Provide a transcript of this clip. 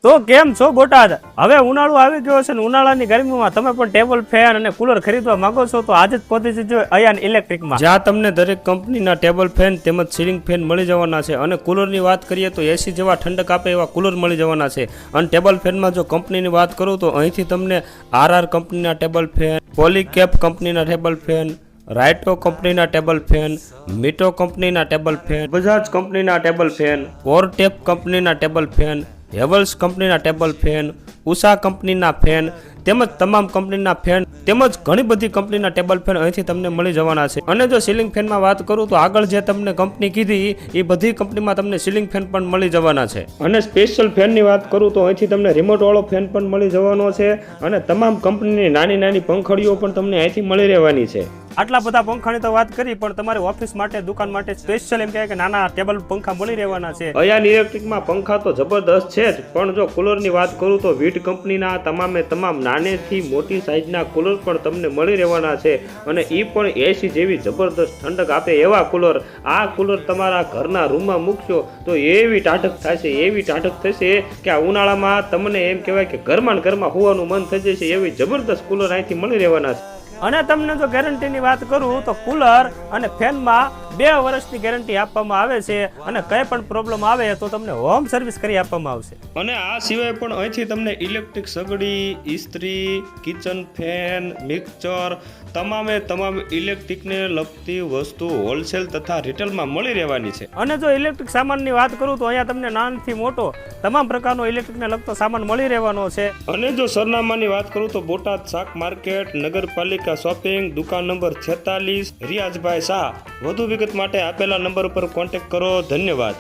તો કેમ છો બોટાદ? હવે ઉનાળો આવી ગયો છે ને ઉનાળાની ગરમીમાં તમે પણ ટેબલ ફેન અને કુલર ખરીદવા માંગો છો તો આજે જ પહોંચી જજો અયાન ઇલેક્ટ્રિકમાં, જ્યાં તમને દરેક કંપનીના ટેબલ ફેન તેમજ સીલિંગ ફેન મળી જવાના છે. અને કુલરની વાત કરીએ તો એસી જેવા ઠંડક આપે એવા કુલર મળી જવાના છે. અને ટેબલ ફેનમાં જો કંપનીની વાત કરું તો અહીંથી તમને RR કંપનીના ટેબલ ફેન, પોલીકેપ કંપનીના ટેબલ ફેન, રાઇટો કંપનીના ટેબલ ફેન, મીટો કંપનીના ટેબલ ફેન, બજાજ કંપનીના ટેબલ ફેન, ઓરટેપ કંપનીના ટેબલ ફેન, હેવલ્સ કંપનીના ટેબલ ફેન, ઉષા કંપનીના ફેન તેમજ તમામ કંપનીના ફેન તેમજ ઘણી બધી કંપનીના ટેબલ ફેન અહીંથી તમને મળી જવાના છે. અને જો સીલિંગ ફેનમાં વાત કરું તો આગળ જે તમને કંપની કીધી એ બધી કંપનીમાં તમને સીલિંગ ફેન પણ મળી જવાના છે. અને સ્પેશિયલ ફેનની વાત કરું તો અહીંથી તમને રિમોટ વાળો ફેન પણ મળી જવાનો છે. અને તમામ કંપનીની નાની નાની પંખડીઓ પણ તમને અહીંથી મળી રહેવાની છે. આટલા બધા પંખાની તો વાત કરી, પણ તમારી ઓફિસ માટે દુકાન માટે સ્પેશિયલ એમ કહે કે નાના ટેબલ પંખા મળી રહેવાના છે. અયાન ઇલેક્ટ્રિકમાં પંખા તો જબરદસ્ત છે જ, પણ જો કુલરની વાત કરું તો વીટ કંપનીના તમામે તમામ નાનેથી મોટી સાઇઝના કુલર પણ તમને મળી રહેવાના છે. અને એ પણ એસી જેવી જબરદસ્ત ઠંડક આપે એવા કુલર. આ કુલર તમારા ઘરના રૂમમાં મૂકશો તો એવી ટાઢક થશે, એવી ટાઢક થશે કે આ ઉનાળામાં તમને એમ કહેવાય કે ઘરમાં હોવાનું મન થઈ જશે. એવી જબરદસ્ત કુલર અહીંથી મળી રહેવાના છે. અને તમને જો ગેરંટીની વાત કરું તો કુલર અને ફેનમાં 2 વર્ષની ગેરંટી આપવામાં આવે છે. અને કંઈ પણ પ્રોબ્લેમ આવે તો તમને હોમ સર્વિસ કરી આપવામાં આવશે. અને આ સિવાય પણ અહીંથી તમને ઇલેક્ટ્રિક સગડી, ઇસ્ત્રી, કિચન ફેન, મિક્સર તમામ ઇલેક્ટ્રિકને લગતી વસ્તુ હોલસેલ તથા રિટેલમાં મળી રહેવાની છે. અને જો ઇલેક્ટ્રિક સામાનની વાત કરું તો અહીંયા તમને નાનથી મોટો તમામ પ્રકારનો ઇલેક્ટ્રિકને લગતો સામાન મળી રહેવાનો છે. અને જો સરનામાની વાત કરું તો બોટાદ શાક માર્કેટ, નગરપાલિકા શોપિંગ, દુકાન નંબર 46, રિયાઝભાઈ શાહ. વધુ વિગત માટે આપેલા નંબર ઉપર કોન્ટેક્ટ કરો. ધન્યવાદ.